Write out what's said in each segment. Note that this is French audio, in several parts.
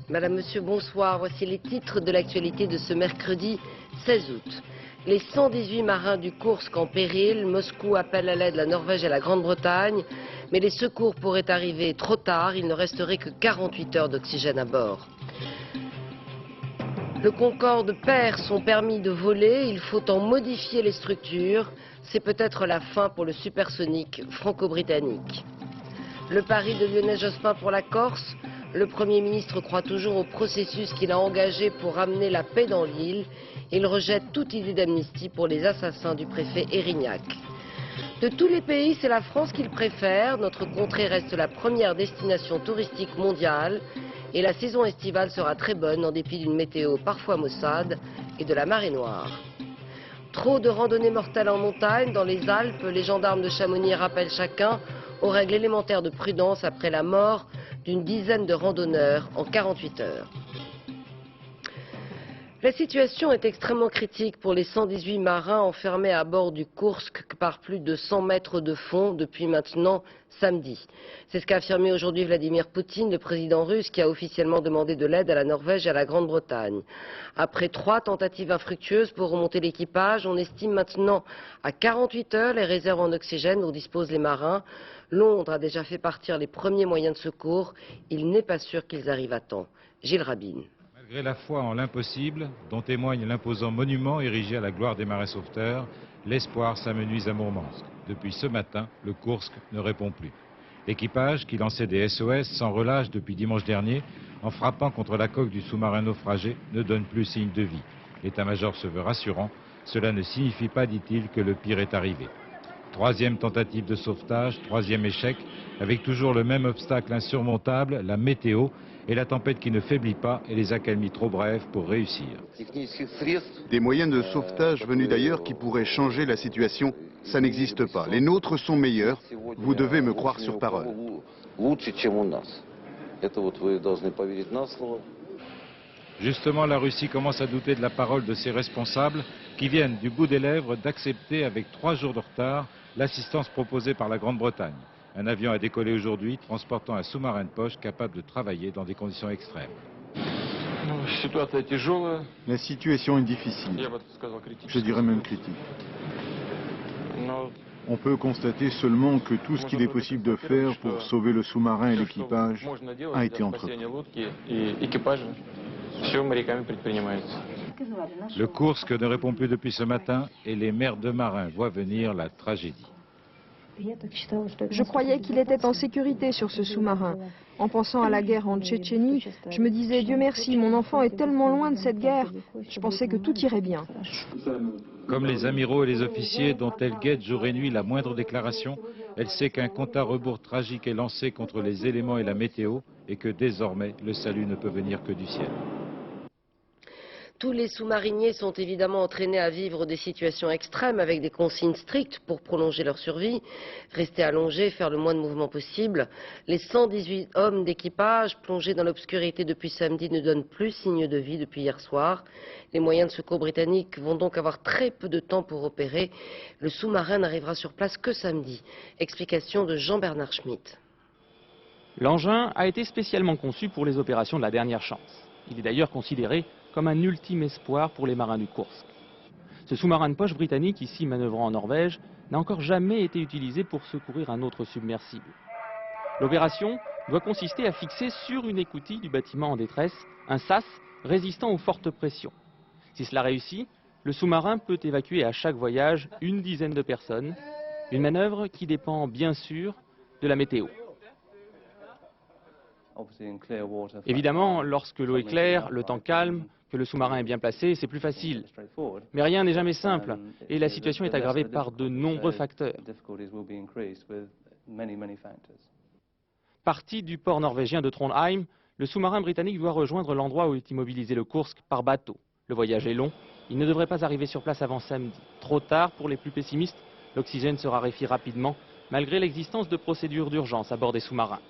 Madame, Monsieur, bonsoir. Voici les titres de l'actualité de ce mercredi 16 août. Les 118 marins du Kursk en péril. Moscou appelle à l'aide la Norvège et la Grande-Bretagne. Mais les secours pourraient arriver trop tard. Il ne resterait que 48 heures d'oxygène à bord. Le Concorde perd son permis de voler. Il faut en modifier les structures. C'est peut-être la fin pour le supersonique franco-britannique. Le pari de Lionel Jospin pour la Corse. Le Premier ministre croit toujours au processus qu'il a engagé pour ramener la paix dans l'île. Il rejette toute idée d'amnistie pour les assassins du préfet Erignac. De tous les pays, c'est la France qu'il préfère. Notre contrée reste la première destination touristique mondiale. Et la saison estivale sera très bonne en dépit d'une météo parfois maussade et de la marée noire. Trop de randonnées mortelles en montagne. Dans les Alpes, les gendarmes de Chamonix rappellent chacun aux règles élémentaires de prudence après la mort d'une dizaine de randonneurs en 48 heures. La situation est extrêmement critique pour les 118 marins enfermés à bord du Kursk par plus de 100 mètres de fond depuis maintenant samedi. C'est ce qu'a affirmé aujourd'hui Vladimir Poutine, le président russe, qui a officiellement demandé de l'aide à la Norvège et à la Grande-Bretagne. Après 3 tentatives infructueuses pour remonter l'équipage, on estime maintenant à 48 heures les réserves en oxygène dont disposent les marins. Londres a déjà fait partir les premiers moyens de secours. Il n'est pas sûr qu'ils arrivent à temps. Gilles Rabine. Malgré la foi en l'impossible, dont témoigne l'imposant monument érigé à la gloire des marins sauveteurs, l'espoir s'amenuise à Mourmansk. Depuis ce matin, le Kursk ne répond plus. L'équipage, qui lançait des SOS sans relâche depuis dimanche dernier, en frappant contre la coque du sous-marin naufragé, ne donne plus signe de vie. L'état-major se veut rassurant. Cela ne signifie pas, dit-il, que le pire est arrivé. 3e tentative de sauvetage, 3e échec, avec toujours le même obstacle insurmontable, la météo, et la tempête qui ne faiblit pas et les accalmies trop brèves pour réussir. Des moyens de sauvetage venus d'ailleurs qui pourraient changer la situation, ça n'existe pas. Les nôtres sont meilleurs, vous devez me croire sur parole. Justement, la Russie commence à douter de la parole de ses responsables qui viennent du bout des lèvres d'accepter avec 3 jours de retard l'assistance proposée par la Grande-Bretagne. Un avion a décollé aujourd'hui, transportant un sous-marin de poche capable de travailler dans des conditions extrêmes. La situation est difficile, je dirais même critique. On peut constater seulement que tout ce qu'il est possible de faire pour sauver le sous-marin et l'équipage a été entrepris. Le Kursk ne répond plus depuis ce matin et les mères de marins voient venir la tragédie. Je croyais qu'il était en sécurité sur ce sous-marin. En pensant à la guerre en Tchétchénie, je me disais, Dieu merci, mon enfant est tellement loin de cette guerre. Je pensais que tout irait bien. Comme les amiraux et les officiers dont elle guette jour et nuit la moindre déclaration, elle sait qu'un compte à rebours tragique est lancé contre les éléments et la météo et que désormais le salut ne peut venir que du ciel. Tous les sous-mariniers sont évidemment entraînés à vivre des situations extrêmes avec des consignes strictes pour prolonger leur survie, rester allongés, faire le moins de mouvements possible. Les 118 hommes d'équipage plongés dans l'obscurité depuis samedi ne donnent plus signe de vie depuis hier soir. Les moyens de secours britanniques vont donc avoir très peu de temps pour opérer. Le sous-marin n'arrivera sur place que samedi. Explication de Jean-Bernard Schmitt. L'engin a été spécialement conçu pour les opérations de la dernière chance. Il est d'ailleurs considéré comme un ultime espoir pour les marins du Kursk. Ce sous-marin de poche britannique, ici manœuvrant en Norvège, n'a encore jamais été utilisé pour secourir un autre submersible. L'opération doit consister à fixer sur une écoutille du bâtiment en détresse un sas résistant aux fortes pressions. Si cela réussit, le sous-marin peut évacuer à chaque voyage une dizaine de personnes, une manœuvre qui dépend bien sûr de la météo. Évidemment, lorsque l'eau est claire, le temps calme, que le sous-marin est bien placé, c'est plus facile. Mais rien n'est jamais simple et la situation est aggravée par de nombreux facteurs. Parti du port norvégien de Trondheim, le sous-marin britannique doit rejoindre l'endroit où est immobilisé le Kursk par bateau. Le voyage est long, il ne devrait pas arriver sur place avant samedi. Trop tard pour les plus pessimistes, l'oxygène sera raréfié rapidement, malgré l'existence de procédures d'urgence à bord des sous-marins.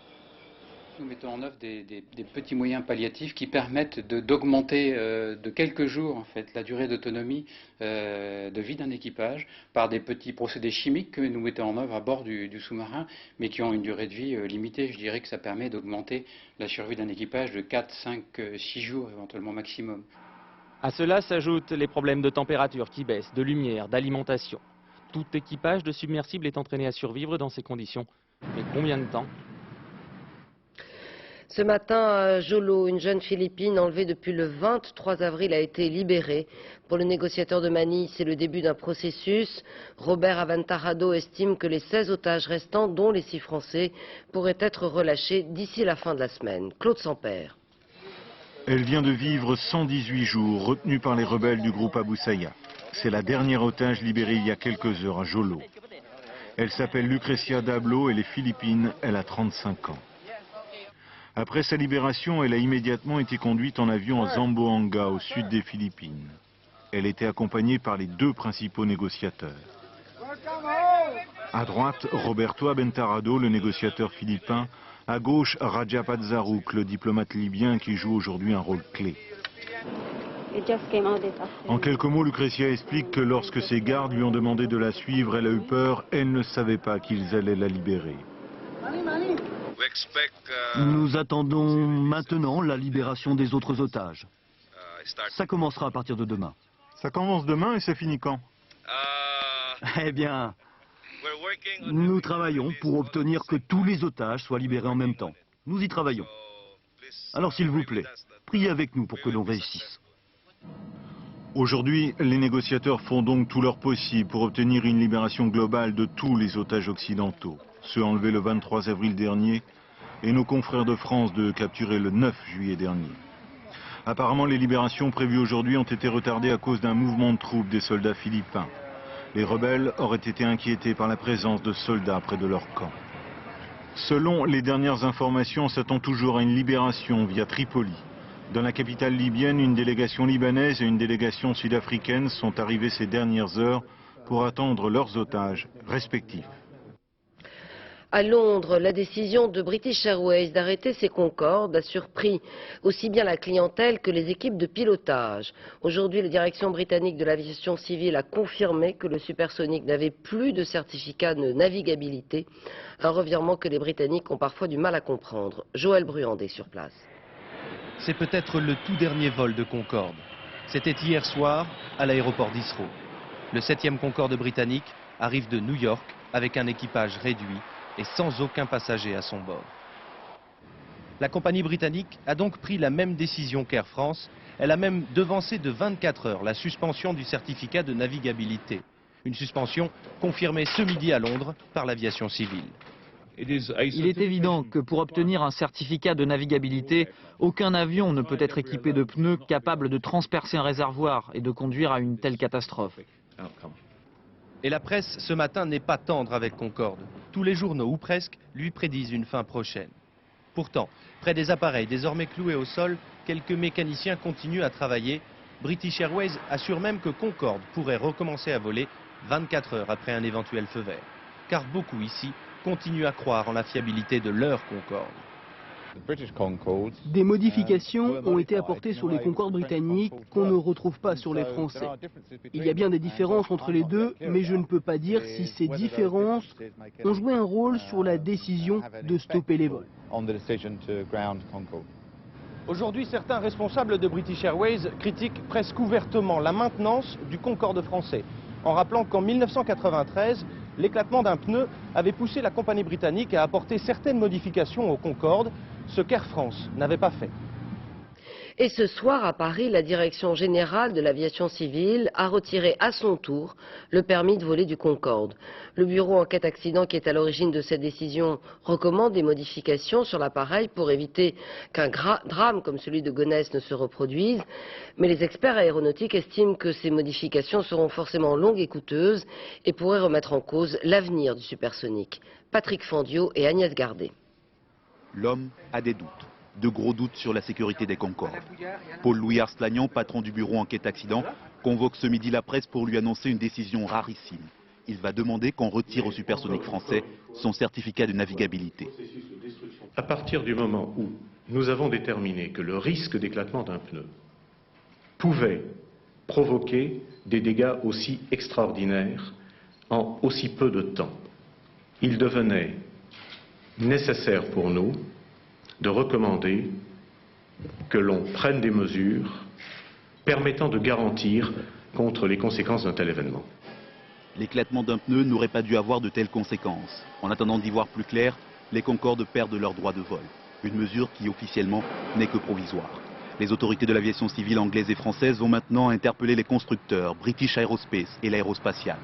Nous mettons en œuvre des petits moyens palliatifs qui permettent d'augmenter de quelques jours en fait, la durée d'autonomie de vie d'un équipage par des petits procédés chimiques que nous mettons en œuvre à bord du sous-marin, mais qui ont une durée de vie limitée. Je dirais que ça permet d'augmenter la survie d'un équipage de 4, 5, 6 jours éventuellement maximum. À cela s'ajoutent les problèmes de température qui baissent, de lumière, d'alimentation. Tout équipage de submersible est entraîné à survivre dans ces conditions. Mais combien de temps ? Ce matin, à Jolo, une jeune Philippine enlevée depuis le 23 avril a été libérée. Pour le négociateur de Manille, c'est le début d'un processus. Robert Aventarado estime que les 16 otages restants, dont les 6 Français, pourraient être relâchés d'ici la fin de la semaine. Claude Sampère. Elle vient de vivre 118 jours retenue par les rebelles du groupe Abu Sayya. C'est la dernière otage libérée il y a quelques heures à Jolo. Elle s'appelle Lucrecia Dablo, elle est philippine, elle a 35 ans. Après sa libération, elle a immédiatement été conduite en avion à Zamboanga, au sud des Philippines. Elle était accompagnée par les 2 principaux négociateurs. À droite, Roberto Aventarado, le négociateur philippin. À gauche, Rajab Azzarouk, le diplomate libyen qui joue aujourd'hui un rôle clé. En quelques mots, Lucrecia explique que lorsque ses gardes lui ont demandé de la suivre, elle a eu peur, elle ne savait pas qu'ils allaient la libérer. Nous attendons maintenant la libération des autres otages. Ça commencera à partir de demain. Ça commence demain et ça finit quand? Eh bien, nous travaillons pour obtenir que tous les otages soient libérés en même temps. Nous y travaillons. Alors s'il vous plaît, priez avec nous pour que l'on réussisse. Aujourd'hui, les négociateurs font donc tout leur possible pour obtenir une libération globale de tous les otages occidentaux, ceux enlevés le 23 avril dernier et nos confrères de France capturés le 9 juillet dernier. Apparemment, les libérations prévues aujourd'hui ont été retardées à cause d'un mouvement de troupes des soldats philippins. Les rebelles auraient été inquiétés par la présence de soldats près de leur camp. Selon les dernières informations, on s'attend toujours à une libération via Tripoli. Dans la capitale libyenne, une délégation libanaise et une délégation sud-africaine sont arrivées ces dernières heures pour attendre leurs otages respectifs. À Londres, la décision de British Airways d'arrêter ses Concorde a surpris aussi bien la clientèle que les équipes de pilotage. Aujourd'hui, la direction britannique de l'aviation civile a confirmé que le supersonique n'avait plus de certificat de navigabilité, un revirement que les Britanniques ont parfois du mal à comprendre. Joël Bruandé sur place. C'est peut-être le tout dernier vol de Concorde. C'était hier soir à l'aéroport d'Heathrow. Le 7e Concorde britannique arrive de New York avec un équipage réduit et sans aucun passager à son bord. La compagnie britannique a donc pris la même décision qu'Air France. Elle a même devancé de 24 heures la suspension du certificat de navigabilité. Une suspension confirmée ce midi à Londres par l'aviation civile. Il est évident que pour obtenir un certificat de navigabilité, aucun avion ne peut être équipé de pneus capables de transpercer un réservoir et de conduire à une telle catastrophe. Et la presse ce matin n'est pas tendre avec Concorde. Tous les journaux, ou presque, lui prédisent une fin prochaine. Pourtant, près des appareils désormais cloués au sol, quelques mécaniciens continuent à travailler. British Airways assure même que Concorde pourrait recommencer à voler 24 heures après un éventuel feu vert. Car beaucoup ici continuent à croire en la fiabilité de leur Concorde. Des modifications ont été apportées sur les Concorde britanniques qu'on ne retrouve pas sur les Français. Il y a bien des différences entre les deux, mais je ne peux pas dire si ces différences ont joué un rôle sur la décision de stopper les vols. Aujourd'hui, certains responsables de British Airways critiquent presque ouvertement la maintenance du Concorde français, en rappelant qu'en 1993, l'éclatement d'un pneu avait poussé la compagnie britannique à apporter certaines modifications au Concorde, ce qu'Air France n'avait pas fait. Et ce soir, à Paris, la Direction générale de l'aviation civile a retiré à son tour le permis de voler du Concorde. Le bureau enquête accident qui est à l'origine de cette décision recommande des modifications sur l'appareil pour éviter qu'un drame comme celui de Gonesse ne se reproduise. Mais les experts aéronautiques estiment que ces modifications seront forcément longues et coûteuses et pourraient remettre en cause l'avenir du supersonique. Patrick Fandiot et Agnès Gardet. L'homme a des doutes. De gros doutes sur la sécurité des Concorde. Paul-Louis Arslagnan, patron du bureau enquête accident, convoque ce midi la presse pour lui annoncer une décision rarissime. Il va demander qu'on retire au supersonique français son certificat de navigabilité. À partir du moment où nous avons déterminé que le risque d'éclatement d'un pneu pouvait provoquer des dégâts aussi extraordinaires en aussi peu de temps, il devenait nécessaire pour nous de recommander que l'on prenne des mesures permettant de garantir contre les conséquences d'un tel événement. L'éclatement d'un pneu n'aurait pas dû avoir de telles conséquences. En attendant d'y voir plus clair, les Concorde perdent leur droit de vol. Une mesure qui officiellement n'est que provisoire. Les autorités de l'aviation civile anglaise et française vont maintenant interpeller les constructeurs British Aerospace et l'Aérospatiale.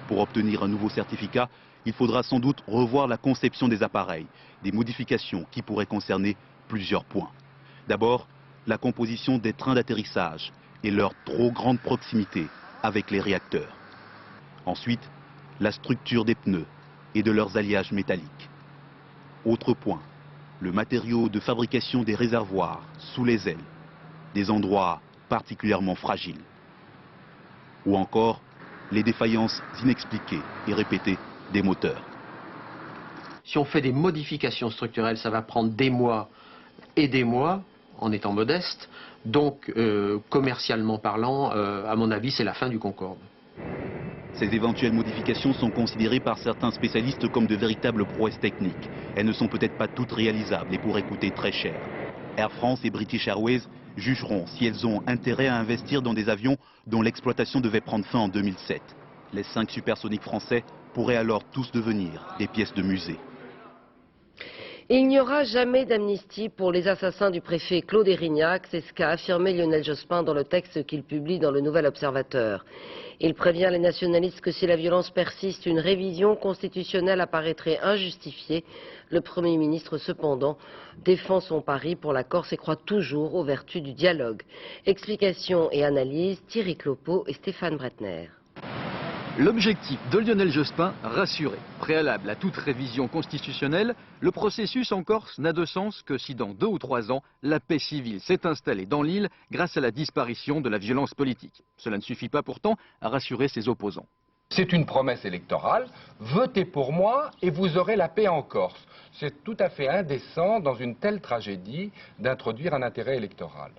Pour obtenir un nouveau certificat, il faudra sans doute revoir la conception des appareils, des modifications qui pourraient concerner plusieurs points. D'abord, la composition des trains d'atterrissage et leur trop grande proximité avec les réacteurs. Ensuite, la structure des pneus et de leurs alliages métalliques. Autre point, le matériau de fabrication des réservoirs sous les ailes, des endroits particulièrement fragiles. Ou encore, les défaillances inexpliquées et répétées des moteurs. Si on fait des modifications structurelles, ça va prendre des mois et des mois, en étant modeste. Donc, commercialement parlant, à mon avis, c'est la fin du Concorde. Ces éventuelles modifications sont considérées par certains spécialistes comme de véritables prouesses techniques. Elles ne sont peut-être pas toutes réalisables et pourraient coûter très cher. Air France et British Airways jugeront si elles ont intérêt à investir dans des avions dont l'exploitation devait prendre fin en 2007. Les 5 supersoniques français pourraient alors tous devenir des pièces de musée. Il n'y aura jamais d'amnistie pour les assassins du préfet Claude Érignac, c'est ce qu'a affirmé Lionel Jospin dans le texte qu'il publie dans le Nouvel Observateur. Il prévient les nationalistes que si la violence persiste, une révision constitutionnelle apparaîtrait injustifiée. Le Premier ministre, cependant, défend son pari pour la Corse et croit toujours aux vertus du dialogue. Explications et analyse, Thierry Clopeau et Stéphane Bretner. L'objectif de Lionel Jospin, rassurer. Préalable à toute révision constitutionnelle, le processus en Corse n'a de sens que si dans 2 ou 3 ans, la paix civile s'est installée dans l'île grâce à la disparition de la violence politique. Cela ne suffit pas pourtant à rassurer ses opposants. C'est une promesse électorale, votez pour moi et vous aurez la paix en Corse. C'est tout à fait indécent dans une telle tragédie d'introduire un intérêt électoral.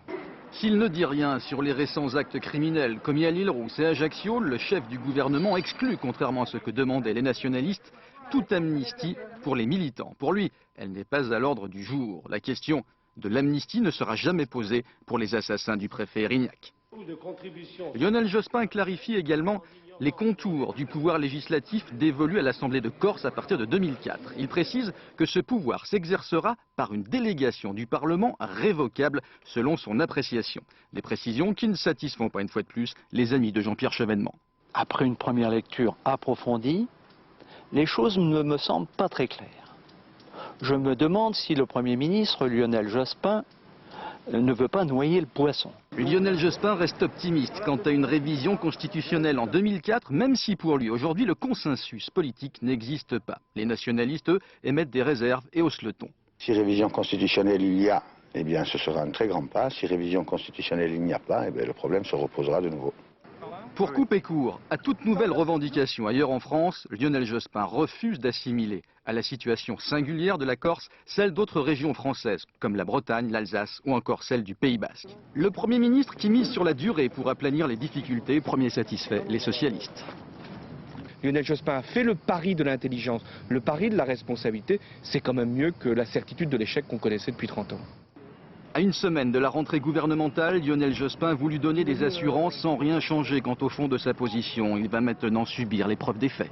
S'il ne dit rien sur les récents actes criminels commis à l'Île-Rousse et à Ajaccio, le chef du gouvernement exclut, contrairement à ce que demandaient les nationalistes, toute amnistie pour les militants. Pour lui, elle n'est pas à l'ordre du jour. La question de l'amnistie ne sera jamais posée pour les assassins du préfet Érignac. Lionel Jospin clarifie également les contours du pouvoir législatif dévolu à l'Assemblée de Corse à partir de 2004. Il précise que ce pouvoir s'exercera par une délégation du Parlement révocable selon son appréciation. Des précisions qui ne satisfont pas une fois de plus les amis de Jean-Pierre Chevènement. Après une première lecture approfondie, les choses ne me semblent pas très claires. Je me demande si le Premier ministre Lionel Jospin ne veut pas noyer le poisson. Lionel Jospin reste optimiste quant à une révision constitutionnelle en 2004, même si pour lui, aujourd'hui, le consensus politique n'existe pas. Les nationalistes, eux, émettent des réserves et haussent le ton. Si révision constitutionnelle il y a, eh bien ce sera un très grand pas. Si révision constitutionnelle il n'y a pas, eh bien le problème se reposera de nouveau. Pour couper court à toute nouvelle revendication ailleurs en France, Lionel Jospin refuse d'assimiler à la situation singulière de la Corse celle d'autres régions françaises, comme la Bretagne, l'Alsace ou encore celle du Pays Basque. Le Premier ministre qui mise sur la durée pour aplanir les difficultés, premier satisfait les socialistes. Lionel Jospin a fait le pari de l'intelligence, le pari de la responsabilité, c'est quand même mieux que la certitude de l'échec qu'on connaissait depuis 30 ans. À une semaine de la rentrée gouvernementale, Lionel Jospin a voulu donner des assurances sans rien changer quant au fond de sa position. Il va maintenant subir l'épreuve des faits.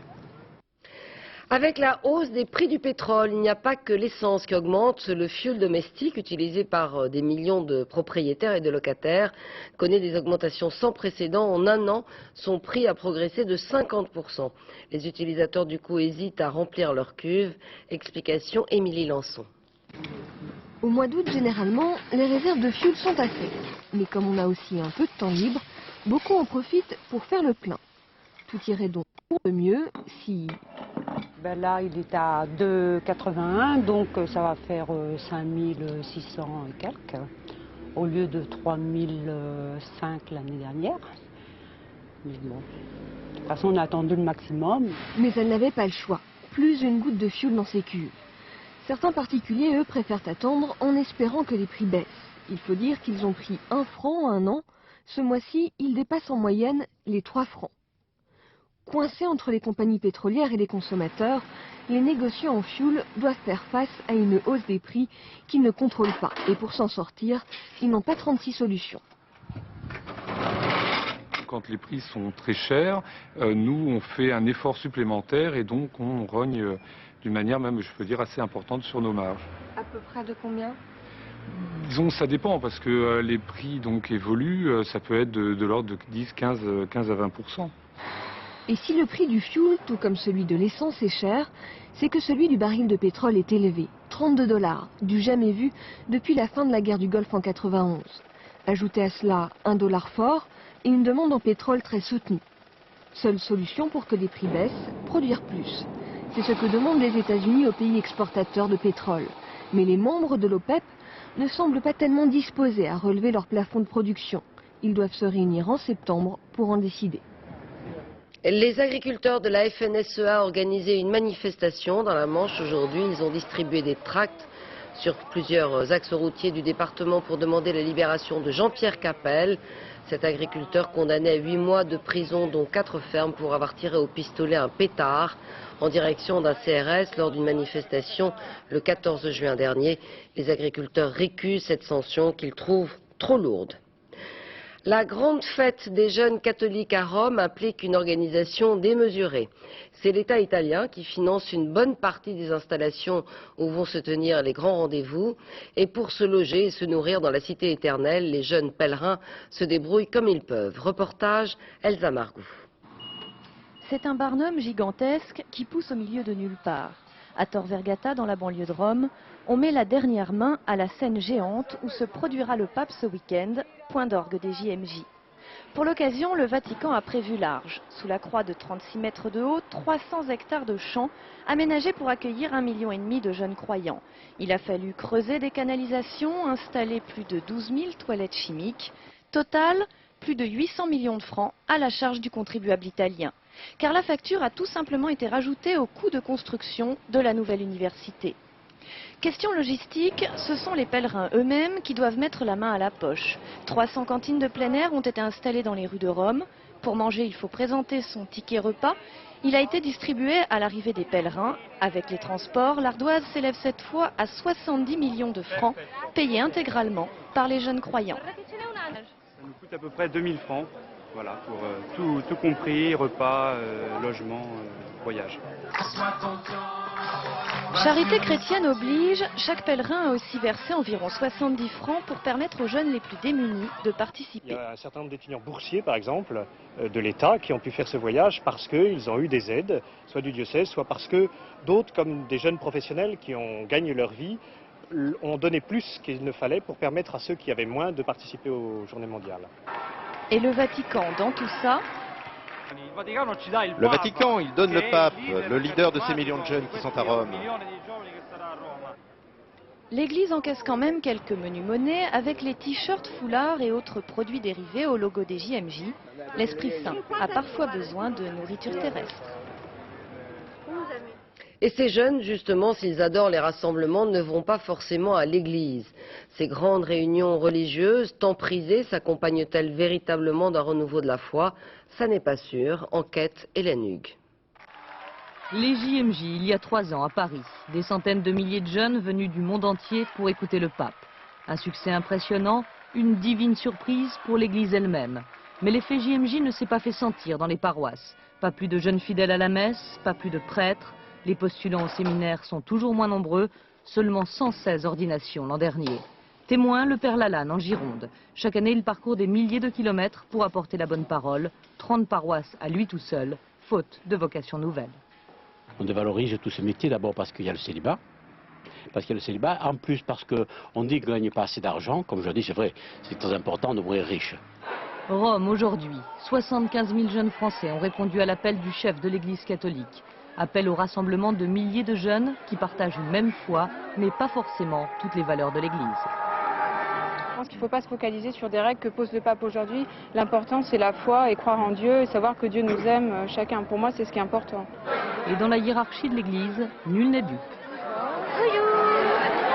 Avec la hausse des prix du pétrole, il n'y a pas que l'essence qui augmente. Le fioul domestique utilisé par des millions de propriétaires et de locataires connaît des augmentations sans précédent. En un an, son prix a progressé de 50%. Les utilisateurs du coup hésitent à remplir leur cuve. Explication Émilie Lançon. Au mois d'août, généralement, les réserves de fioul sont à sec. Mais comme on a aussi un peu de temps libre, beaucoup en profitent pour faire le plein. Tout irait donc de mieux si... Ben là, il est à 2,81, donc ça va faire 5600 et quelques, au lieu de 3005 l'année dernière. Mais bon, de toute façon, on a attendu le maximum. Mais elle n'avait pas le choix. Plus une goutte de fioul dans ses cuves. Certains particuliers, eux, préfèrent attendre en espérant que les prix baissent. Il faut dire qu'ils ont pris 1 franc en un an. Ce mois-ci, ils dépassent en moyenne les 3 francs. Coincés entre les compagnies pétrolières et les consommateurs, les négociants en fioul doivent faire face à une hausse des prix qu'ils ne contrôlent pas. Et pour s'en sortir, ils n'ont pas 36 solutions. Quand les prix sont très chers, nous on fait un effort supplémentaire et donc on rogne d'une manière même, je peux dire, assez importante sur nos marges. À peu près de combien ? Disons, ça dépend parce que les prix donc évoluent, ça peut être de l'ordre de 10, 15 à 20%. Et si le prix du fioul, tout comme celui de l'essence, est cher, c'est que celui du baril de pétrole est élevé. 32 $, du jamais vu depuis la fin de la guerre du Golfe en 91. Ajoutez à cela un dollar fort et une demande en pétrole très soutenue. Seule solution pour que les prix baissent, produire plus. C'est ce que demandent les États-Unis aux pays exportateurs de pétrole. Mais les membres de l'OPEP ne semblent pas tellement disposés à relever leur plafond de production. Ils doivent se réunir en septembre pour en décider. Les agriculteurs de la FNSEA ont organisé une manifestation dans la Manche aujourd'hui. Ils ont distribué des tracts sur plusieurs axes routiers du département pour demander la libération de Jean-Pierre Capel. Cet agriculteur condamné à 8 mois de prison, dont 4 fermes, pour avoir tiré au pistolet un pétard en direction d'un CRS lors d'une manifestation le 14 juin dernier. Les agriculteurs récusent cette sanction qu'ils trouvent trop lourde. La grande fête des jeunes catholiques à Rome implique une organisation démesurée. C'est l'État italien qui finance une bonne partie des installations où vont se tenir les grands rendez-vous. Et pour se loger et se nourrir dans la cité éternelle, les jeunes pèlerins se débrouillent comme ils peuvent. Reportage Elsa Margou. C'est un barnum gigantesque qui pousse au milieu de nulle part. À Tor Vergata, dans la banlieue de Rome, on met la dernière main à la scène géante où se produira le pape ce week-end, point d'orgue des JMJ. Pour l'occasion, le Vatican a prévu large. Sous la croix de 36 mètres de haut, 300 hectares de champs aménagés pour accueillir 1,5 million de jeunes croyants. Il a fallu creuser des canalisations, installer plus de 12 000 toilettes chimiques. Total, plus de 800 millions de francs à la charge du contribuable italien. Car la facture a tout simplement été rajoutée au coût de construction de la nouvelle université. Question logistique, ce sont les pèlerins eux-mêmes qui doivent mettre la main à la poche. 300 cantines de plein air ont été installées dans les rues de Rome. Pour manger, il faut présenter son ticket repas. Il a été distribué à l'arrivée des pèlerins. Avec les transports, l'ardoise s'élève cette fois à 70 millions de francs, payés intégralement par les jeunes croyants. Ça nous coûte à peu près 2000 francs. Voilà, pour tout compris, repas, logement, voyage. Charité chrétienne oblige, chaque pèlerin a aussi versé environ 70 francs pour permettre aux jeunes les plus démunis de participer. Il y a un certain nombre d'étudiants boursiers, par exemple, de l'État, qui ont pu faire ce voyage parce qu'ils ont eu des aides, soit du diocèse, soit parce que d'autres, comme des jeunes professionnels qui ont gagné leur vie, ont donné plus qu'il ne fallait pour permettre à ceux qui avaient moins de participer aux journées mondiales. Et le Vatican, dans tout ça, le Vatican, il donne le pape, le leader de ces millions de jeunes qui sont à Rome. L'Église encaisse quand même quelques menus monnaies avec les t-shirts, foulards et autres produits dérivés au logo des JMJ. L'Esprit Saint a parfois besoin de nourriture terrestre. Et ces jeunes, justement, s'ils adorent les rassemblements, ne vont pas forcément à l'église. Ces grandes réunions religieuses, tant prisées, s'accompagnent-elles véritablement d'un renouveau de la foi? Ça n'est pas sûr. Enquête Hélène Hugues. Les JMJ, il y a 3 ans, à Paris. Des centaines de milliers de jeunes venus du monde entier pour écouter le pape. Un succès impressionnant, une divine surprise pour l'église elle-même. Mais l'effet JMJ ne s'est pas fait sentir dans les paroisses. Pas plus de jeunes fidèles à la messe, pas plus de prêtres. Les postulants au séminaire sont toujours moins nombreux, seulement 116 ordinations l'an dernier. Témoin, le Père Lalanne en Gironde. Chaque année, il parcourt des milliers de kilomètres pour apporter la bonne parole. 30 paroisses à lui tout seul, faute de vocation nouvelle. On dévalorise tout ce métier d'abord parce qu'il y a le célibat. En plus parce qu'on dit qu'on ne gagne pas assez d'argent. Comme je dis, c'est vrai, c'est très important de mourir riche. Rome, aujourd'hui, 75 000 jeunes Français ont répondu à l'appel du chef de l'Église catholique. Appel au rassemblement de milliers de jeunes qui partagent une même foi, mais pas forcément toutes les valeurs de l'Église. Je pense qu'il ne faut pas se focaliser sur des règles que pose le pape aujourd'hui. L'important, c'est la foi et croire en Dieu et savoir que Dieu nous aime chacun. Pour moi, c'est ce qui est important. Et dans la hiérarchie de l'Église, nul n'est dupe.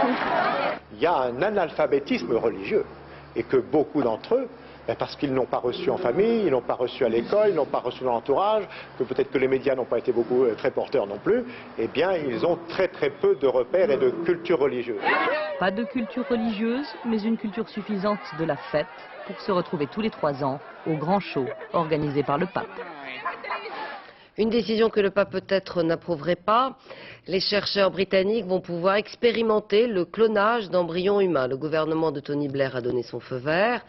monde. Il y a un analphabétisme religieux et que beaucoup d'entre eux, parce qu'ils n'ont pas reçu en famille, ils n'ont pas reçu à l'école, ils n'ont pas reçu dans l'entourage, que peut-être que les médias n'ont pas été très porteurs non plus, eh bien ils ont très peu de repères et de culture religieuse. Pas de culture religieuse, mais une culture suffisante de la fête pour se retrouver tous les 3 ans au grand show organisé par le pape. Une décision que le pape peut-être n'approuverait pas. Les chercheurs britanniques vont pouvoir expérimenter le clonage d'embryons humains. Le gouvernement de Tony Blair a donné son feu vert.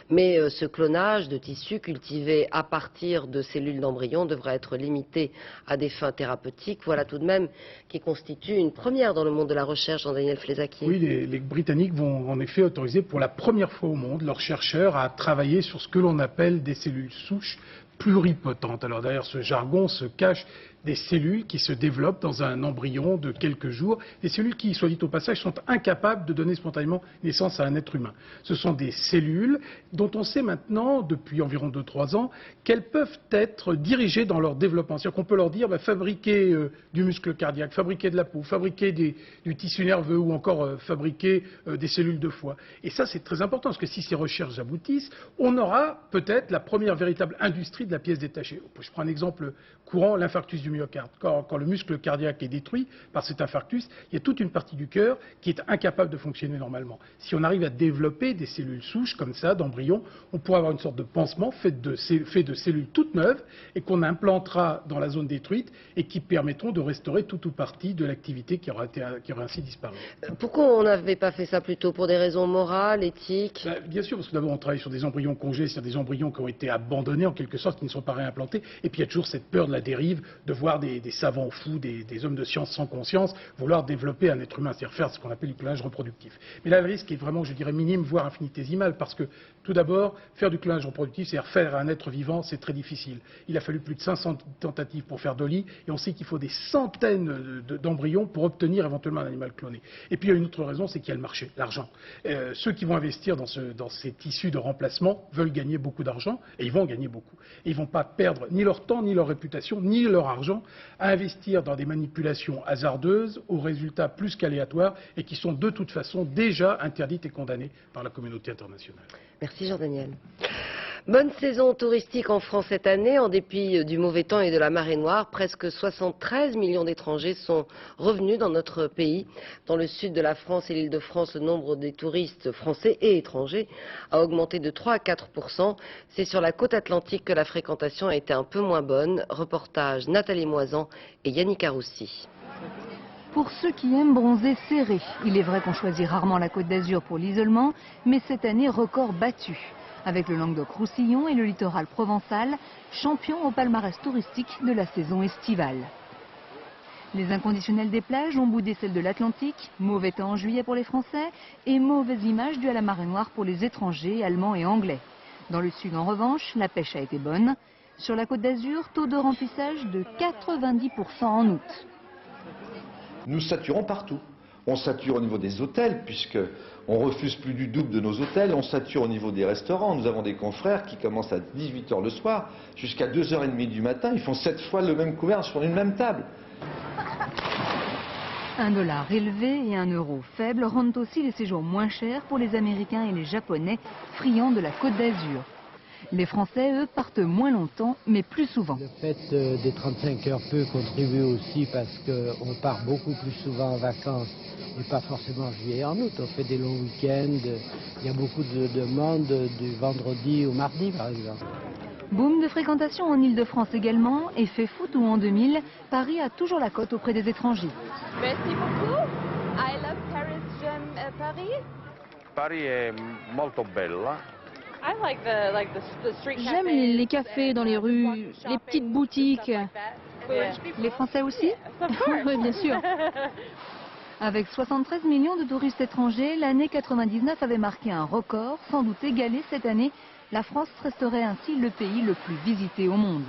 Mais ce clonage de tissus cultivés à partir de cellules d'embryons devra être limité à des fins thérapeutiques. Voilà tout de même qui constitue une première dans le monde de la recherche, Jean-Daniel Flezakian. Oui, les Britanniques vont en effet autoriser pour la première fois au monde leurs chercheurs à travailler sur ce que l'on appelle des cellules souches pluripotentes. Alors derrière ce jargon se cachent des cellules qui se développent dans un embryon de quelques jours, des cellules qui, soit dit au passage, sont incapables de donner spontanément naissance à un être humain. Ce sont des cellules dont on sait maintenant, depuis environ 2-3 ans, qu'elles peuvent être dirigées dans leur développement. C'est-à-dire qu'on peut leur dire, fabriquer du muscle cardiaque, fabriquer de la peau, fabriquer du tissu nerveux ou encore fabriquer des cellules de foie. Et ça, c'est très important, parce que si ces recherches aboutissent, on aura peut-être la première véritable industrie de la pièce détachée. Je prends un exemple courant, l'infarctus du myocarde. Quand le muscle cardiaque est détruit par cet infarctus, il y a toute une partie du cœur qui est incapable de fonctionner normalement. Si on arrive à développer des cellules souches comme ça, d'embryons, on pourra avoir une sorte de pansement fait de cellules toutes neuves et qu'on implantera dans la zone détruite et qui permettront de restaurer tout ou partie de l'activité qui aurait ainsi disparu. Pourquoi on n'avait pas fait ça plus tôt? Pour des raisons morales, éthiques? Bien sûr, parce que d'abord on travaille sur des embryons congelés, c'est-à-dire des embryons qui ont été abandonnés en quelque sorte, qui ne sont pas réimplantés. Et puis il y a toujours cette peur de la dérive, de voir des savants fous, des hommes de science sans conscience, vouloir développer un être humain, c'est-à-dire faire ce qu'on appelle du clonage reproductif. Mais là, le risque est vraiment, je dirais, minime, voire infinitésimal, parce que tout d'abord, faire du clonage reproductif, c'est-à-dire faire un être vivant, c'est très difficile. Il a fallu plus de 500 tentatives pour faire Dolly, et on sait qu'il faut des centaines d'embryons pour obtenir éventuellement un animal cloné. Et puis il y a une autre raison, c'est qu'il y a le marché, l'argent. Ceux qui vont investir dans ces tissus de remplacement veulent gagner beaucoup d'argent, et ils vont gagner beaucoup. Et ils ne vont pas perdre ni leur temps, ni leur réputation, ni leur argent à investir dans des manipulations hasardeuses, aux résultats plus qu'aléatoires, et qui sont de toute façon déjà interdites et condamnées par la communauté internationale. Merci Jean-Daniel. Bonne saison touristique en France cette année. En dépit du mauvais temps et de la marée noire, presque 73 millions d'étrangers sont revenus dans notre pays. Dans le sud de la France et l'Île-de-France, le nombre des touristes français et étrangers a augmenté de 3 à 4%. C'est sur la côte atlantique que la fréquentation a été un peu moins bonne. Reportage Nathalie Moisan et Yannick Aroussi. Pour ceux qui aiment bronzer serré, il est vrai qu'on choisit rarement la Côte d'Azur pour l'isolement, mais cette année, record battu. Avec le Languedoc-Roussillon et le littoral provençal, champions au palmarès touristique de la saison estivale. Les inconditionnels des plages ont boudé celles de l'Atlantique, mauvais temps en juillet pour les Français et mauvaise image due à la marée noire pour les étrangers, allemands et anglais. Dans le sud, en revanche, la pêche a été bonne. Sur la Côte d'Azur, taux de remplissage de 90% en août. Nous saturons partout. On sature au niveau des hôtels, puisqu'on refuse plus du double de nos hôtels. On sature au niveau des restaurants. Nous avons des confrères qui commencent à 18 h le soir, jusqu'à 2 h 30 du matin. Ils font 7 fois le même couvert sur une même table. Un dollar élevé et un euro faible rendent aussi les séjours moins chers pour les Américains et les Japonais, friands de la Côte d'Azur. Les Français, eux, partent moins longtemps, mais plus souvent. Le fait des 35 heures peut contribuer aussi parce qu'on part beaucoup plus souvent en vacances, et pas forcément en juillet et en août. On fait des longs week-ends, il y a beaucoup de demandes du vendredi au mardi, par exemple. Boom de fréquentation en Île-de-France également, effet foot où en 2000, Paris a toujours la cote auprès des étrangers. Merci beaucoup. I love Paris, j'aime Paris. Paris est molto bella. J'aime les cafés dans les rues, les petites boutiques. Les Français aussi? Oui, bien sûr. Avec 73 millions de touristes étrangers, l'année 99 avait marqué un record, sans doute égalé cette année. La France resterait ainsi le pays le plus visité au monde.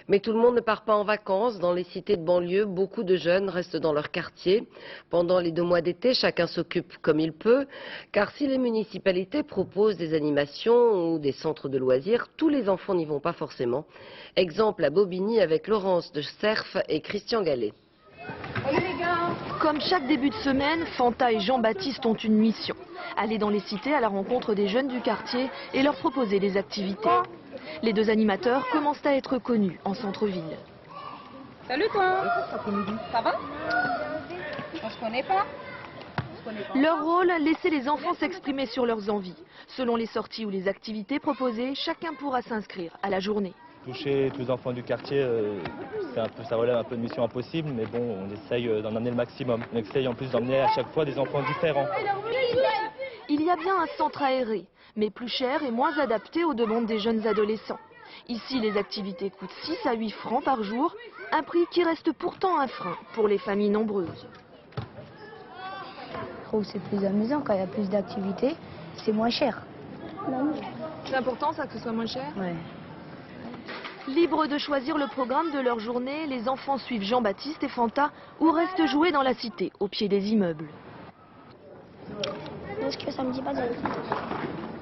Mais tout le monde ne part pas en vacances. Dans les cités de banlieue, beaucoup de jeunes restent dans leur quartier. Pendant les 2 mois d'été, chacun s'occupe comme il peut. Car si les municipalités proposent des animations ou des centres de loisirs, tous les enfants n'y vont pas forcément. Exemple à Bobigny avec Laurence de Cerf et Christian Gallet. Allez les gars, Comme chaque début de semaine, Fanta et Jean-Baptiste ont une mission. Aller dans les cités à la rencontre des jeunes du quartier et leur proposer des activités. Les deux animateurs commencent à être connus en centre-ville. Salut toi. Ça va? On se connaît pas? Leur rôle, laisser les enfants s'exprimer sur leurs envies. Selon les sorties ou les activités proposées, chacun pourra s'inscrire à la journée. Toucher tous les enfants du quartier, ça relève un peu de mission impossible, mais bon, on essaye d'en amener le maximum. On essaye en plus d'emmener à chaque fois des enfants différents. Il y a bien un centre aéré, mais plus cher et moins adapté aux demandes des jeunes adolescents. Ici, les activités coûtent 6 à 8 francs par jour, un prix qui reste pourtant un frein pour les familles nombreuses. Je trouve que c'est plus amusant quand il y a plus d'activités, c'est moins cher. C'est important ça que ce soit moins cher? Ouais. Libres de choisir le programme de leur journée, les enfants suivent Jean-Baptiste et Fanta ou restent jouer dans la cité, au pied des immeubles. Est-ce que ça me dit pas d'aller?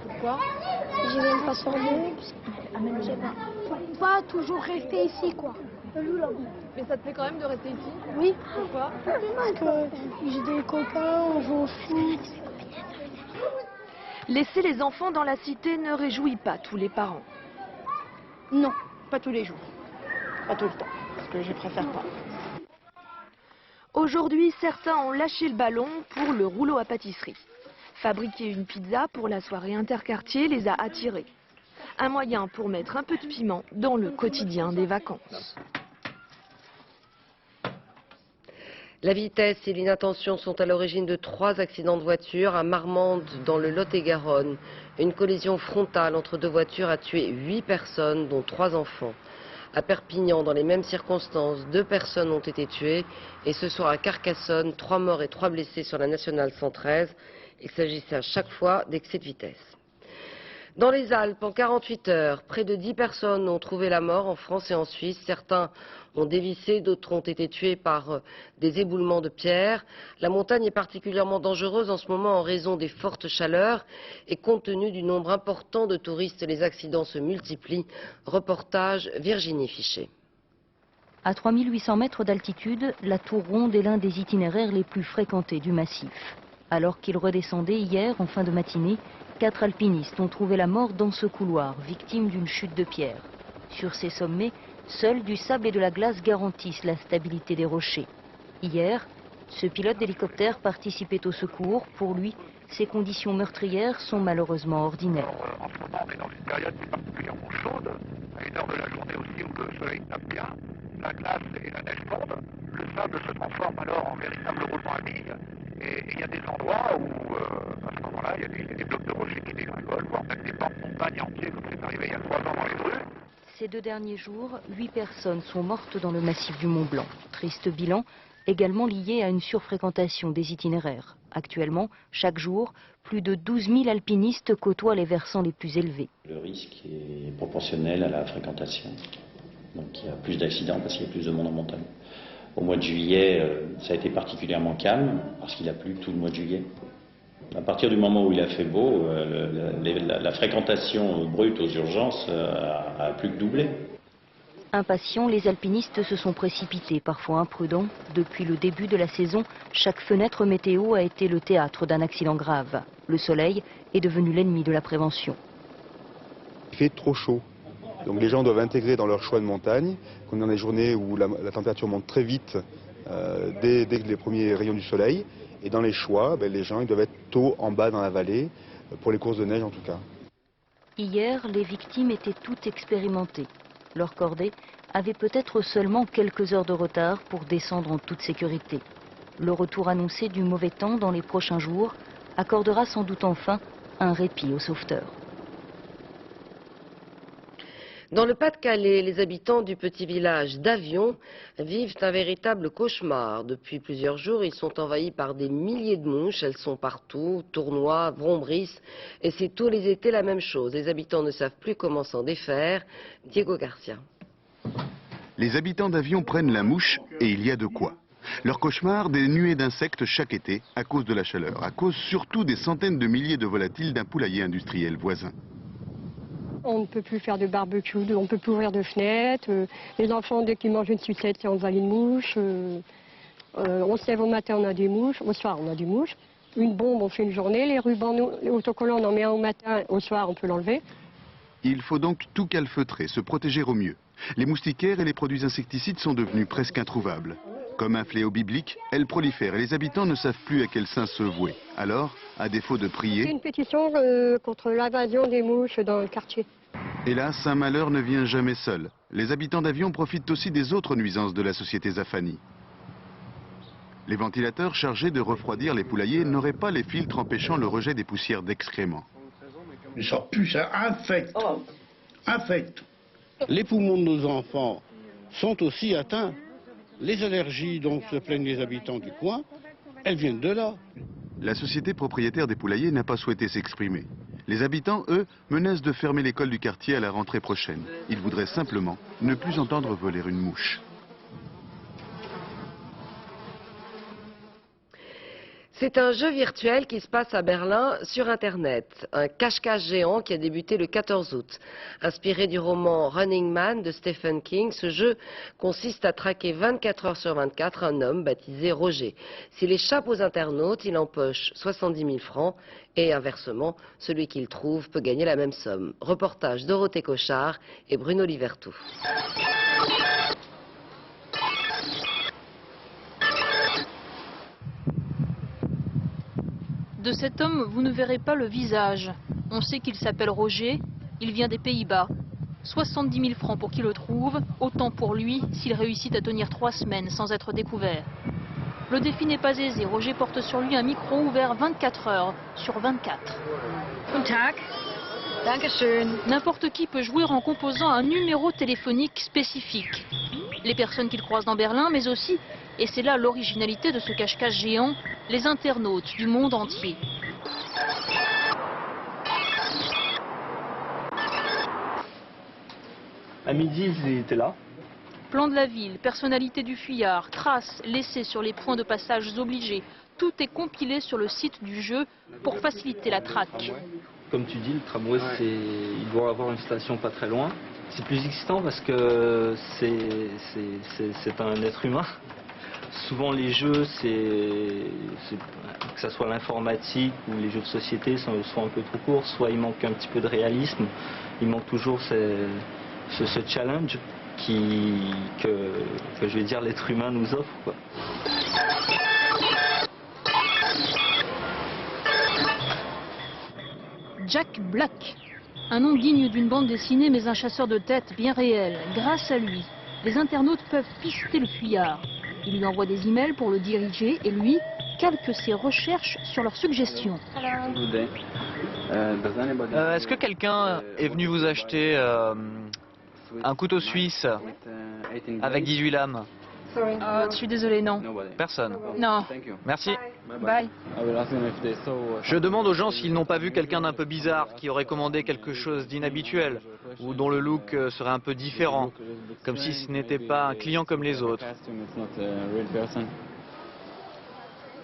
Pourquoi? J'y vais une fois sur deux. Je sais pas. Pas toujours rester ici, quoi. Mais ça te plaît quand même de rester ici? Oui. Pourquoi? Parce que j'ai des copains, on joue au foot. Laisser les enfants dans la cité ne réjouit pas tous les parents. Non, pas tous les jours. Pas tout le temps, parce que je préfère pas. Aujourd'hui, certains ont lâché le ballon pour le rouleau à pâtisserie. Fabriquer une pizza pour la soirée interquartier les a attirés. Un moyen pour mettre un peu de piment dans le quotidien des vacances. La vitesse et l'inattention sont à l'origine de 3 accidents de voiture à Marmande, dans le Lot-et-Garonne. Une collision frontale entre 2 voitures a tué 8 personnes, dont 3 enfants. À Perpignan, dans les mêmes circonstances, 2 personnes ont été tuées. Et ce soir à Carcassonne, 3 morts et 3 blessés sur la nationale 113. Il s'agissait à chaque fois d'excès de vitesse. Dans les Alpes, en 48 heures, près de 10 personnes ont trouvé la mort en France et en Suisse. Certains ont dévissé, d'autres ont été tués par des éboulements de pierres. La montagne est particulièrement dangereuse en ce moment en raison des fortes chaleurs et compte tenu du nombre important de touristes, les accidents se multiplient. Reportage Virginie Fichet. À 3800 mètres d'altitude, la Tour Ronde est l'un des itinéraires les plus fréquentés du massif. Alors qu'ils redescendaient hier en fin de matinée, 4 alpinistes ont trouvé la mort dans ce couloir, victimes d'une chute de pierre. Sur ces sommets, seuls du sable et de la glace garantissent la stabilité des rochers. Hier, ce pilote d'hélicoptère participait au secours. Pour lui, ces conditions meurtrières sont malheureusement ordinaires. En ce moment, on est dans une période qui est particulièrement chaude, à une heure de la journée aussi où le soleil tape bien, la glace et la neige fondent, le sable se transforme alors en véritable roulement à billes. Et il y a des endroits où, à ce moment-là, il y a des blocs de rochers qui dégringolent, voire même des pans de montagne entiers, comme c'est arrivé il y a 3 ans dans les rues. Ces 2 derniers jours, 8 personnes sont mortes dans le massif du Mont Blanc. Triste bilan, également lié à une surfréquentation des itinéraires. Actuellement, chaque jour, plus de 12 000 alpinistes côtoient les versants les plus élevés. Le risque est proportionnel à la fréquentation. Donc il y a plus d'accidents parce qu'il y a plus de monde en montagne. Au mois de juillet, ça a été particulièrement calme parce qu'il a plu tout le mois de juillet. À partir du moment où il a fait beau, la fréquentation brute aux urgences a plus que doublé. Impatients, les alpinistes se sont précipités, parfois imprudents. Depuis le début de la saison, chaque fenêtre météo a été le théâtre d'un accident grave. Le soleil est devenu l'ennemi de la prévention. Il fait trop chaud. Donc les gens doivent intégrer dans leur choix de montagne, comme dans les journées où la température monte très vite dès les premiers rayons du soleil. Et dans les choix, les gens ils doivent être tôt en bas dans la vallée, pour les courses de neige en tout cas. Hier, les victimes étaient toutes expérimentées. Leur cordée avait peut-être seulement quelques heures de retard pour descendre en toute sécurité. Le retour annoncé du mauvais temps dans les prochains jours accordera sans doute enfin un répit aux sauveteurs. Dans le Pas-de-Calais, les habitants du petit village d'Avion vivent un véritable cauchemar. Depuis plusieurs jours, ils sont envahis par des milliers de mouches. Elles sont partout, tournoient, vrombrissent. Et c'est tous les étés la même chose. Les habitants ne savent plus comment s'en défaire. Diego Garcia. Les habitants d'Avion prennent la mouche et il y a de quoi. Leur cauchemar, des nuées d'insectes chaque été à cause de la chaleur. À cause surtout des centaines de milliers de volatiles d'un poulailler industriel voisin. On ne peut plus faire de barbecue, on ne peut plus ouvrir de fenêtres. Les enfants, dès qu'ils mangent une sucette, ils envahissent une mouche. On se lève au matin, on a des mouches, au soir on a des mouches. Une bombe, on fait une journée, les rubans, les autocollants, on en met un au matin, au soir on peut l'enlever. Il faut donc tout calfeutrer, se protéger au mieux. Les moustiquaires et les produits insecticides sont devenus presque introuvables. Comme un fléau biblique, elles prolifèrent et les habitants ne savent plus à quel saint se vouer. Alors, à défaut de C'est prier, une pétition contre l'invasion des mouches dans le quartier. hélas, un malheur ne vient jamais seul. Les habitants d'Avion profitent aussi des autres nuisances de la société Zafani. Les ventilateurs chargés de refroidir les poulaillers n'auraient pas les filtres empêchant le rejet des poussières d'excréments. Ça pue, ça infecte. Les poumons de nos enfants sont aussi atteints. Les allergies dont se plaignent les habitants du coin, elles viennent de là. La société propriétaire des poulaillers n'a pas souhaité s'exprimer. Les habitants, eux, menacent de fermer l'école du quartier à la rentrée prochaine. Ils voudraient simplement ne plus entendre voler une mouche. C'est un jeu virtuel qui se passe à Berlin sur Internet. Un cache-cache géant qui a débuté le 14 août. Inspiré du roman Running Man de Stephen King, ce jeu consiste à traquer 24 heures sur 24 un homme baptisé Roger. S'il échappe aux internautes, il empoche 70 000 francs et inversement, celui qu'il trouve peut gagner la même somme. Reportage Dorothée Cochard et Bruno Livertou. De cet homme, vous ne verrez pas le visage. On sait qu'il s'appelle Roger, il vient des Pays-Bas. 70 000 francs pour qu'il le trouve, autant pour lui s'il réussit à tenir 3 semaines sans être découvert. Le défi n'est pas aisé, Roger porte sur lui un micro ouvert 24 heures sur 24. Guten Tag. Dankeschön. N'importe qui peut jouer en composant un numéro téléphonique spécifique. Les personnes qu'il croise dans Berlin, mais aussi, et c'est là l'originalité de ce cache-cache géant, les internautes du monde entier. À midi, ils étaient là. Plan de la ville, personnalité du fuyard, traces laissées sur les points de passage obligés. Tout est compilé sur le site du jeu pour faciliter la traque. Comme tu dis, le tramway, il doit avoir une station pas très loin. C'est plus excitant parce que c'est un être humain. Souvent les jeux, que ce soit l'informatique ou les jeux de société, sont soit un peu trop courts, soit il manque un petit peu de réalisme. Il manque toujours ce challenge que je vais dire l'être humain nous offre, quoi. Jack Black, un nom digne d'une bande dessinée mais un chasseur de tête bien réel. Grâce à lui, les internautes peuvent pister le fuyard. Il lui envoie des emails pour le diriger et lui calque ses recherches sur leurs suggestions. Est-ce que quelqu'un est venu vous acheter un couteau suisse avec 18 lames? Je suis désolé, non. Personne. Non. Merci. Bye. Je demande aux gens s'ils n'ont pas vu quelqu'un d'un peu bizarre, qui aurait commandé quelque chose d'inhabituel, ou dont le look serait un peu différent, comme si ce n'était pas un client comme les autres.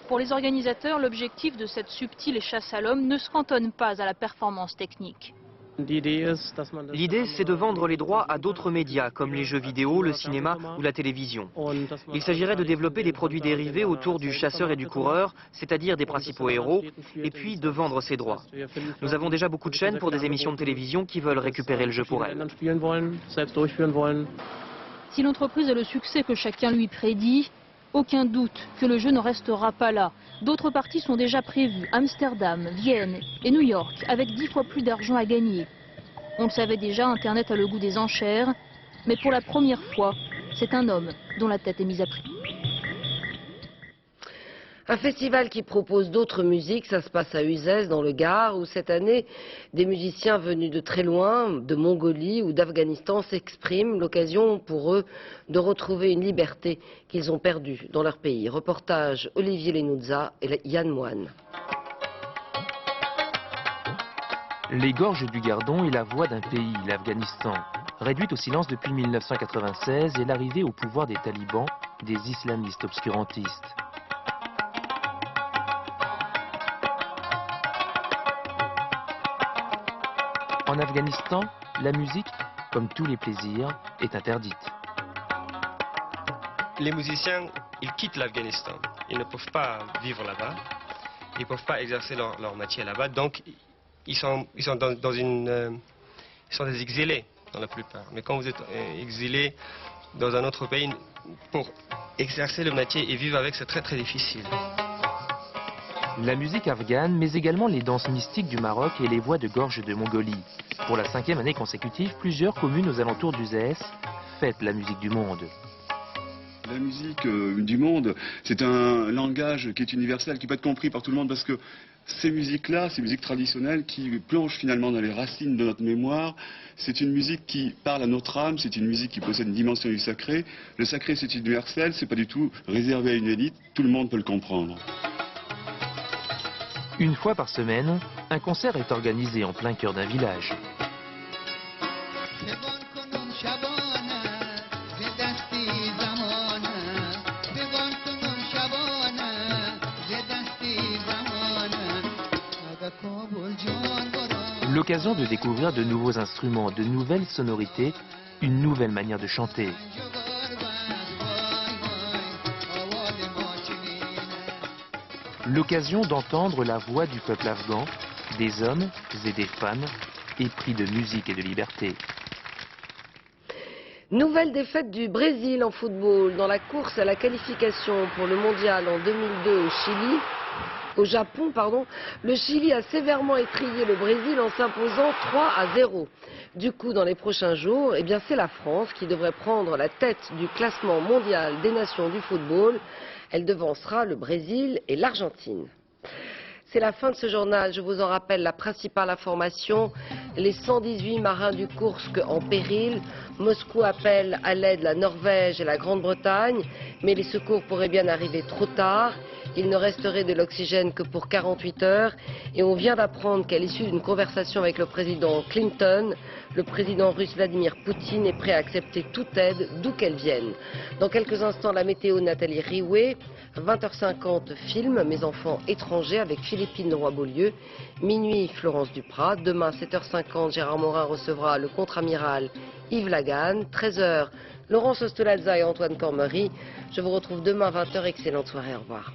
Pour les organisateurs, l'objectif de cette subtile chasse à l'homme ne se cantonne pas à la performance technique. L'idée, c'est de vendre les droits à d'autres médias, comme les jeux vidéo, le cinéma ou la télévision. Il s'agirait de développer des produits dérivés autour du chasseur et du coureur, c'est-à-dire des principaux héros, et puis de vendre ces droits. Nous avons déjà beaucoup de chaînes pour des émissions de télévision qui veulent récupérer le jeu pour elles. Si l'entreprise a le succès que chacun lui prédit, aucun doute que le jeu ne restera pas là. D'autres parties sont déjà prévues, Amsterdam, Vienne et New York, avec 10 fois plus d'argent à gagner. On le savait déjà, Internet a le goût des enchères, mais pour la première fois, c'est un homme dont la tête est mise à prix. Un festival qui propose d'autres musiques, ça se passe à Uzès dans le Gard, où cette année, des musiciens venus de très loin, de Mongolie ou d'Afghanistan s'expriment, l'occasion pour eux de retrouver une liberté qu'ils ont perdue dans leur pays. Reportage Olivier Lenouza et Yann Moine. Les gorges du Gardon est la voix d'un pays, l'Afghanistan. Réduite au silence depuis 1996 et l'arrivée au pouvoir des talibans, des islamistes obscurantistes. En Afghanistan, la musique, comme tous les plaisirs, est interdite. Les musiciens, ils quittent l'Afghanistan. Ils ne peuvent pas vivre là-bas, ils ne peuvent pas exercer leur métier là-bas, donc ils sont des exilés dans la plupart. Mais quand vous êtes exilé dans un autre pays, pour exercer le métier et vivre avec, c'est très très difficile. La musique afghane, mais également les danses mystiques du Maroc et les voix de gorge de Mongolie. Pour la 5e année consécutive, plusieurs communes aux alentours d'Uzès fêtent la musique du monde. La musique du monde, c'est un langage qui est universel, qui peut être compris par tout le monde, parce que ces musiques-là, ces musiques traditionnelles qui plongent finalement dans les racines de notre mémoire, c'est une musique qui parle à notre âme, c'est une musique qui possède une dimension du sacré. Le sacré, c'est universel, c'est pas du tout réservé à une élite, tout le monde peut le comprendre. Une fois par semaine, un concert est organisé en plein cœur d'un village. L'occasion de découvrir de nouveaux instruments, de nouvelles sonorités, une nouvelle manière de chanter. L'occasion d'entendre la voix du peuple afghan, des hommes et des femmes, épris de musique et de liberté. Nouvelle défaite du Brésil en football dans la course à la qualification pour le mondial en 2002 au Japon, le Chili a sévèrement étrillé le Brésil en s'imposant 3-0. Du coup, dans les prochains jours, c'est la France qui devrait prendre la tête du classement mondial des nations du football. Elle devancera le Brésil et l'Argentine. C'est la fin de ce journal. Je vous en rappelle la principale information. Les 118 marins du Kursk en péril. Moscou appelle à l'aide la Norvège et la Grande-Bretagne. Mais les secours pourraient bien arriver trop tard. Il ne resterait de l'oxygène que pour 48 heures. Et on vient d'apprendre qu'à l'issue d'une conversation avec le président Clinton, le président russe Vladimir Poutine est prêt à accepter toute aide, d'où qu'elle vienne. Dans quelques instants, la météo, Nathalie Riouet. 20h50, film Mes enfants étrangers avec Philippine de Roy-Beaulieu. Minuit, Florence Duprat. Demain, 7h50, Gérard Morin recevra le contre-amiral Yves Lagan. 13h, Laurence Ostolazza et Antoine Cormery. Je vous retrouve demain 20h. Excellente soirée, au revoir.